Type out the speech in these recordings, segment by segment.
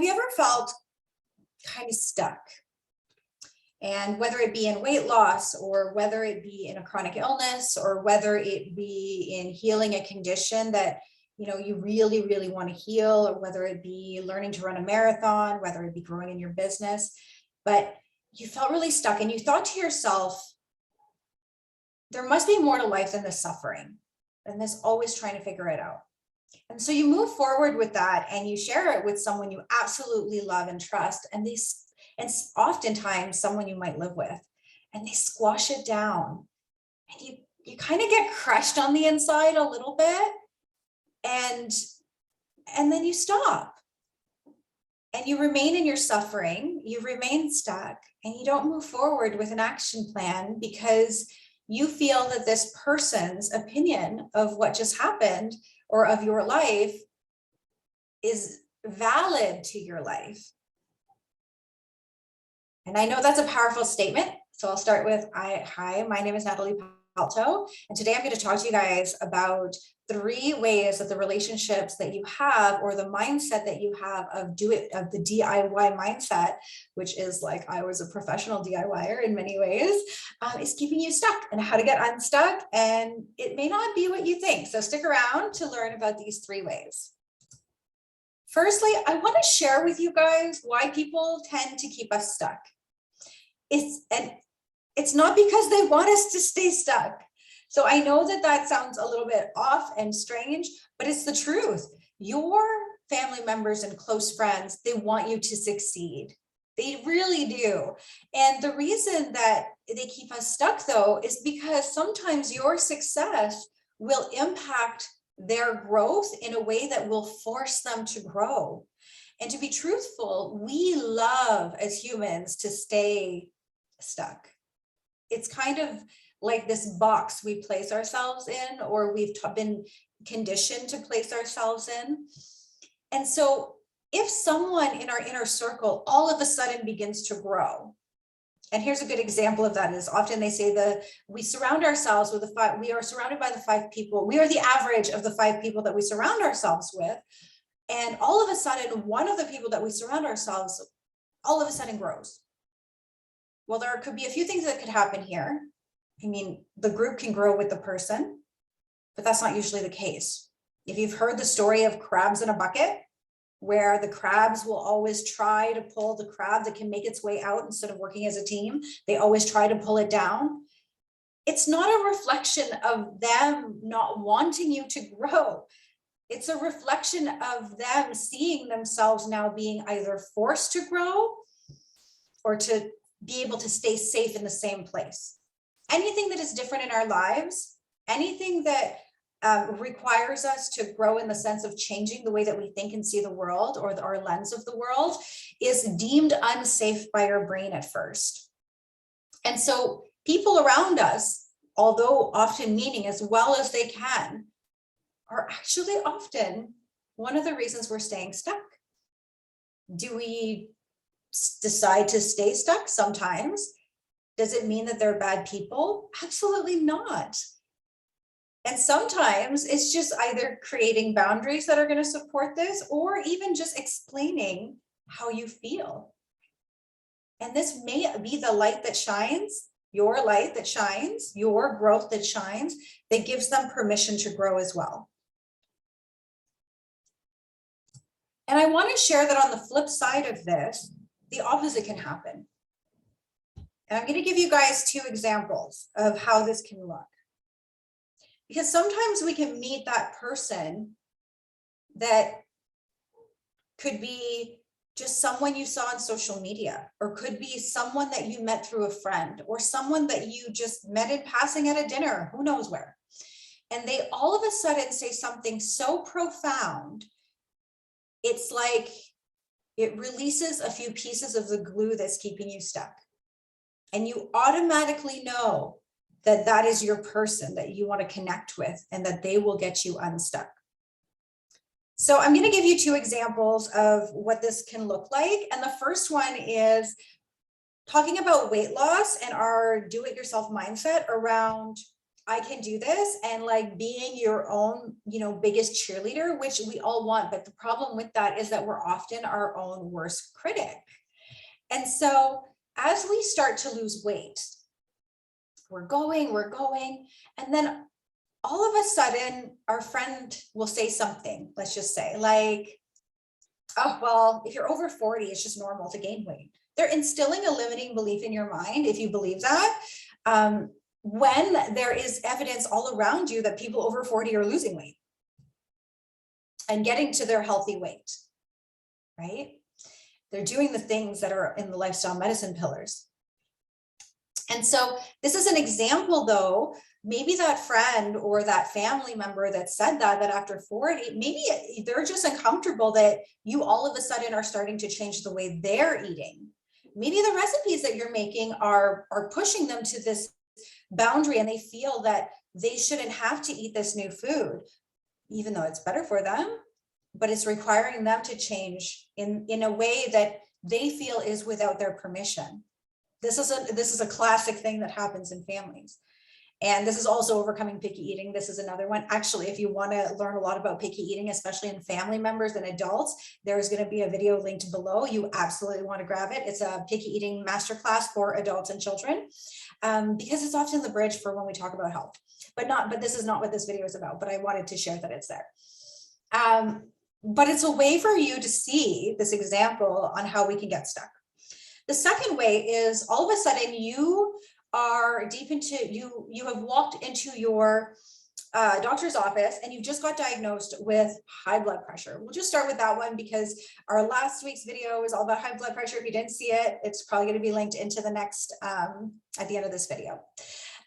have you ever felt kind of stuck? And whether it be in weight loss, or whether it be in a chronic illness, or whether it be in healing a condition that you really, really want to heal, or whether it be learning to run a marathon, whether it be growing in your business, but you felt really stuck and you thought to yourself, there must be more to life than this suffering, and this always trying to figure it out. And so you move forward with that and you share it with someone you absolutely love and trust, and oftentimes someone you might live with, and they squash it down, and you kind of get crushed on the inside a little bit, and then you stop and you remain in your suffering, you remain stuck, and you don't move forward with an action plan because you feel that this person's opinion of what just happened or of your life is valid to your life. And I know that's a powerful statement. So I'll start with, hi, my name is Natalie Palto. And today I'm going to talk to you guys about 3 ways that the relationships that you have, or the mindset that you have of the DIY mindset, which is like I was a professional DIYer in many ways, is keeping you stuck, and how to get unstuck. And it may not be what you think. So stick around to learn about these 3 ways. Firstly, I want to share with you guys why people tend to keep us stuck. It's not because they want us to stay stuck. So I know that sounds a little bit off and strange, but it's the truth. Your family members and close friends, they want you to succeed. They really do. And the reason that they keep us stuck, though, is because sometimes your success will impact their growth in a way that will force them to grow. And to be truthful, we love as humans to stay stuck. It's kind of like this box we place ourselves in, or we've been conditioned to place ourselves in. And so if someone in our inner circle all of a sudden begins to grow, and here's a good example of that, is often they say that we surround ourselves with we are surrounded by the 5 people. We are the average of the 5 people that we surround ourselves with. And all of a sudden, one of the people that we surround ourselves all of a sudden grows. Well, there could be a few things that could happen here. I mean, the group can grow with the person, but that's not usually the case. If you've heard the story of crabs in a bucket, where the crabs will always try to pull the crab that can make its way out instead of working as a team, they always try to pull it down. It's not a reflection of them not wanting you to grow. It's a reflection of them seeing themselves now being either forced to grow or to be able to stay safe in the same place. Anything that is different in our lives, anything that requires us to grow in the sense of changing the way that we think and see the world, or our lens of the world, is deemed unsafe by our brain at first. And so people around us, although often meaning as well as they can, are actually often one of the reasons we're staying stuck. Do we decide to stay stuck? Sometimes. Does it mean that they're bad people? Absolutely not. And sometimes it's just either creating boundaries that are going to support this, or even just explaining how you feel. And this may be the light that shines, your light that shines, your growth that shines, that gives them permission to grow as well. And I want to share that on the flip side of this, the opposite can happen. And I'm going to give you guys 2 examples of how this can look. Because sometimes we can meet that person that could be just someone you saw on social media, or could be someone that you met through a friend, or someone that you just met in passing at a dinner, who knows where. And they all of a sudden say something so profound, it's like it releases a few pieces of the glue that's keeping you stuck. And you automatically know that that is your person that you want to connect with, and that they will get you unstuck. So I'm going to give you 2 examples of what this can look like. And the first one is talking about weight loss and our do-it-yourself mindset around I can do this, and like being your own, biggest cheerleader, which we all want. But the problem with that is that we're often our own worst critic. And so as we start to lose weight, we're going, and then all of a sudden our friend will say something, let's just say like, oh, well, if you're over 40, it's just normal to gain weight. They're instilling a limiting belief in your mind, if you believe that, when there is evidence all around you that people over 40 are losing weight and getting to their healthy weight, right? They're doing the things that are in the lifestyle medicine pillars. And so this is an example, though, maybe that friend or that family member that said that after 40, maybe they're just uncomfortable that you all of a sudden are starting to change the way they're eating. Maybe the recipes that you're making are pushing them to this boundary, and they feel that they shouldn't have to eat this new food, even though it's better for them, but it's requiring them to change in a way that they feel is without their permission. This is a classic thing that happens in families. And this is also overcoming picky eating. This is another one. Actually, if you want to learn a lot about picky eating, especially in family members and adults, there's going to be a video linked below. You absolutely want to grab it. It's a picky eating masterclass for adults and children, because it's often the bridge for when we talk about health. But this is not what this video is about, but I wanted to share that it's there. But it's a way for you to see this example on how we can get stuck. The second way is all of a sudden you are deep into, you have walked into your doctor's office and you just got diagnosed with high blood pressure. We'll just start with that one because our last week's video is all about high blood pressure. If you didn't see it, it's probably going to be linked into the next, at the end of this video.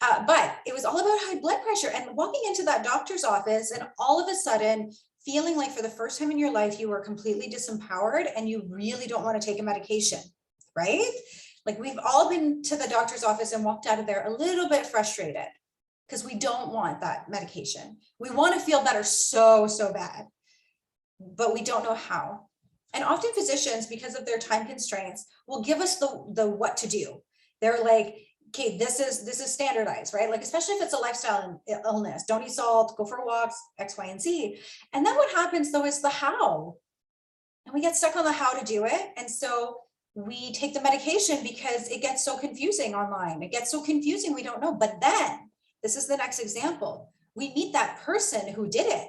But it was all about high blood pressure and walking into that doctor's office and all of a sudden feeling like for the first time in your life, you were completely disempowered and you really don't want to take a medication, right? Like we've all been to the doctor's office and walked out of there a little bit frustrated because we don't want that medication. We want to feel better so bad, but we don't know how. And often physicians, because of their time constraints, will give us the what to do. They're like, okay, this is standardized, right? Like, especially if it's a lifestyle illness, don't eat salt, go for walks, X, Y, and Z. And then what happens though is the how. And we get stuck on the how to do it. And so we take the medication because it gets so confusing online. It gets so confusing, we don't know. But then, this is the next example. We meet that person who did it.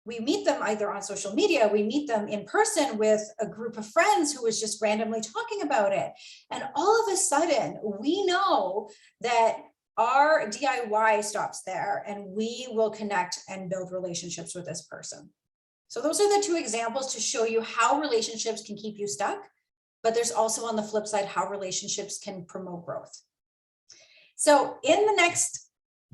We meet them either on social media, we meet them in person with a group of friends who was just randomly talking about it. And all of a sudden, we know that our DIY stops there and we will connect and build relationships with this person. So those are the two examples to show you how relationships can keep you stuck. But there's also on the flip side, how relationships can promote growth. So in the next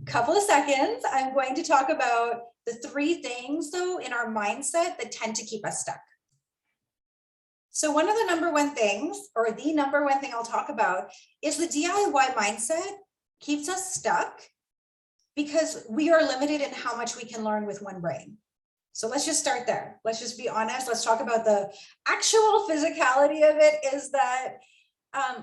couple of seconds, I'm going to talk about the 3 things though in our mindset that tend to keep us stuck. So one of the number one things, or the number one thing I'll talk about, is the DIY mindset keeps us stuck because we are limited in how much we can learn with one brain. So let's just start there. Let's just be honest. Let's talk about the actual physicality of it is that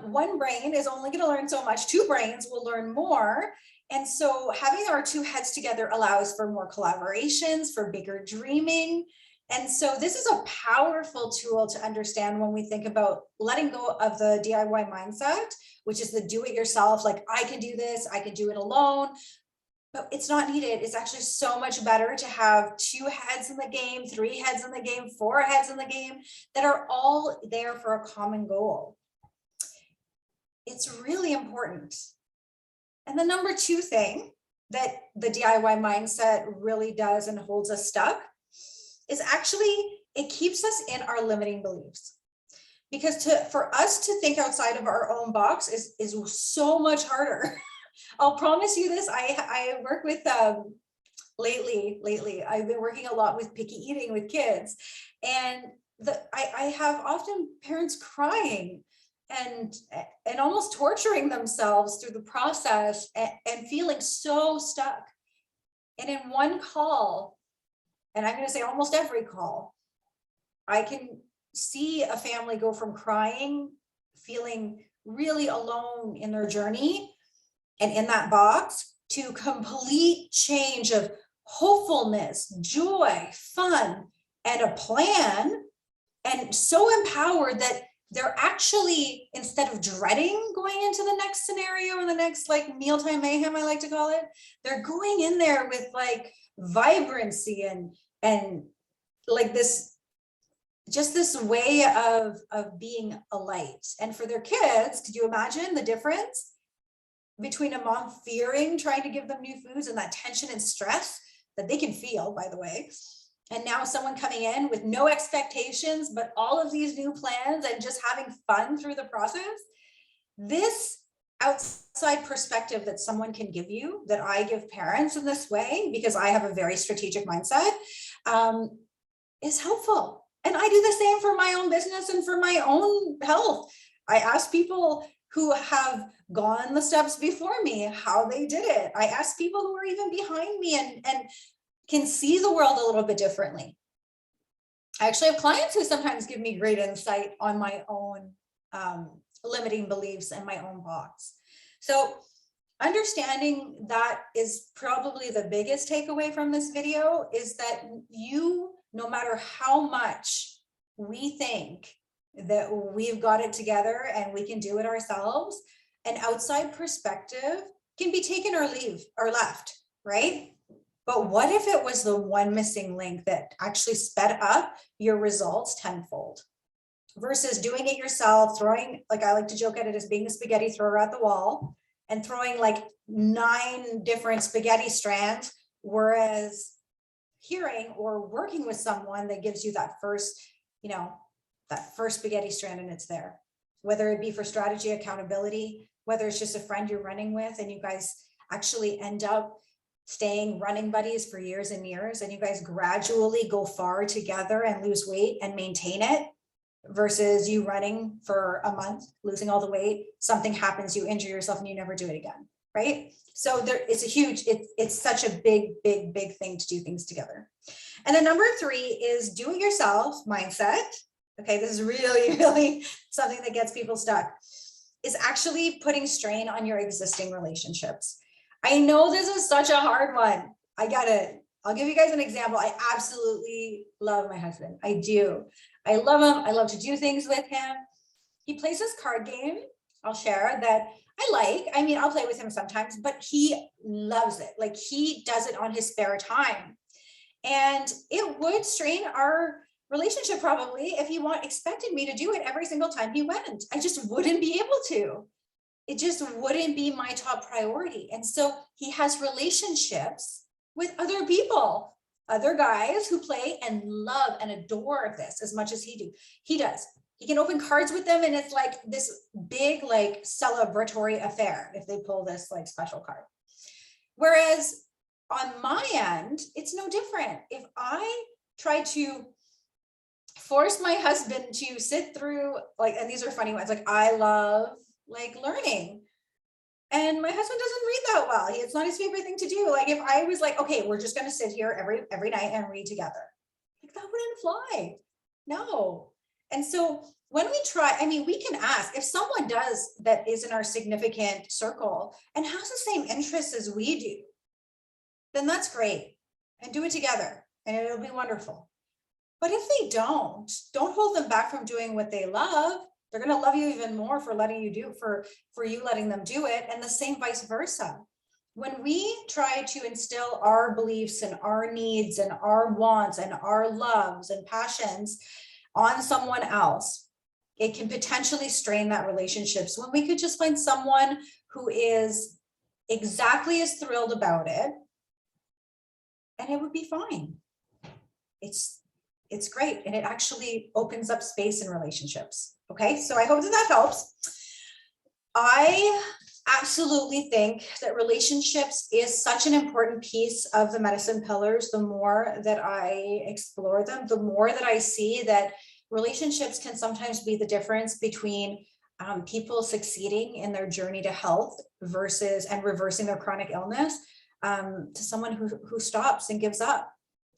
one brain is only going to learn so much. 2 brains will learn more. And so having our 2 heads together allows for more collaborations, for bigger dreaming. And so this is a powerful tool to understand when we think about letting go of the DIY mindset, which is the do-it-yourself, like I can do this, I can do it alone. But it's not needed. It's actually so much better to have 2 heads in the game, 3 heads in the game, 4 heads in the game that are all there for a common goal. It's really important. And the number 2 thing that the DIY mindset really does and holds us stuck is actually it keeps us in our limiting beliefs. Because for us to think outside of our own box is so much harder. I'll promise you this. I work with lately I've been working a lot with picky eating with kids, and I have often parents crying and almost torturing themselves through the process and feeling so stuck. And in one call, and I'm going to say almost every call, I can see a family go from crying, feeling really alone in their journey and in that box, to complete change of hopefulness, joy, fun, and a plan, and so empowered that they're actually, instead of dreading going into the next scenario or the next like mealtime mayhem, I like to call it, they're going in there with like vibrancy and like this, just this way of being a light. And for their kids, could you imagine the difference between a mom fearing trying to give them new foods and that tension and stress that they can feel, by the way, and now someone coming in with no expectations, but all of these new plans and just having fun through the process? This outside perspective that someone can give you, that I give parents in this way, because I have a very strategic mindset, is helpful. And I do the same for my own business and for my own health. I ask people who have gone the steps before me how they did it. I ask people who are even behind me and can see the world a little bit differently. I actually have clients who sometimes give me great insight on my own limiting beliefs and my own box. So understanding that is probably the biggest takeaway from this video, is that you, no matter how much we think that we've got it together and we can do it ourselves, an outside perspective can be taken or leave or left, right? But what if it was the one missing link that actually sped up your results tenfold, versus doing it yourself, throwing, like I like to joke at it as being the spaghetti thrower at the wall and throwing like 9 different spaghetti strands, whereas hearing or working with someone that gives you that first, that first spaghetti strand, and it's there, whether it be for strategy, accountability, whether it's just a friend you're running with and you guys actually end up staying running buddies for years and years, and you guys gradually go far together and lose weight and maintain it, versus you running for a month, losing all the weight, something happens, you injure yourself and you never do it again, right? So there, it's a huge, it's such a big thing to do things together. And then number 3 is do it yourself mindset. Okay, this is really something that gets people stuck, is actually putting strain on your existing relationships. I know this is such a hard one. I'll give you guys an example. I absolutely love my husband. I do. I love him. I love to do things with him. He plays this card game, I'll share, that I like. I mean, I'll play with him sometimes, but he loves it. Like, he does it on his spare time. And it would strain our relationship probably if he expected me to do it every single time he went. I just wouldn't be able to. It just wouldn't be my top priority. And so he has relationships with other people, other guys who play and love and adore this as much as he does. He can open cards with them and it's like this big, like, celebratory affair if they pull this like special card. Whereas on my end, it's no different. If I try to force my husband to sit through, like, and these are funny ones, like, I love like learning, and my husband doesn't read that well. It's not his favorite thing to do. Like, if I was like, okay, we're just going to sit here every night and read together, like, that wouldn't fly. No. And so when we try, I mean, we can ask if someone does that isn't our significant circle and has the same interests as we do, then that's great, and do it together and it'll be wonderful. But if they don't hold them back from doing what they love. They're going to love you even more for letting you do, for you letting them do it, and the same vice versa. When we try to instill our beliefs and our needs and our wants and our loves and passions on someone else, it can potentially strain that relationships, when we could just find someone who is exactly as thrilled about it, and it would be fine. It's great, and it actually opens up space in relationships. Okay, so I hope that helps. I absolutely think that relationships is such an important piece of the medicine pillars. The more that I explore them, the more that I see that relationships can sometimes be the difference between people succeeding in their journey to health and reversing their chronic illness, to someone who stops and gives up.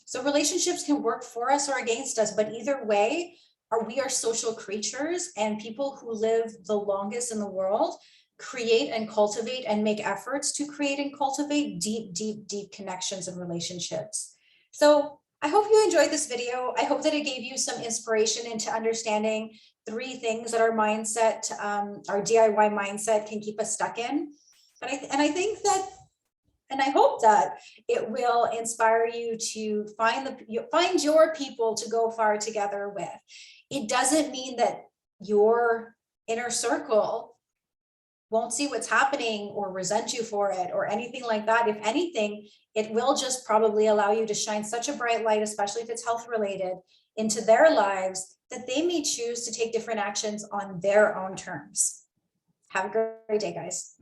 So relationships can work for us or against us, but either way, we are social creatures, and people who live the longest in the world, create and cultivate and make efforts to create and cultivate deep, deep, deep connections and relationships. So I hope you enjoyed this video. I hope that it gave you some inspiration into understanding 3 things that our mindset, our DIY mindset can keep us stuck in. But I think that, and I hope that it will inspire you to find your people to go far together with. It doesn't mean that your inner circle won't see what's happening or resent you for it or anything like that. If anything, it will just probably allow you to shine such a bright light, especially if it's health related, into their lives, that they may choose to take different actions on their own terms. Have a great day, guys.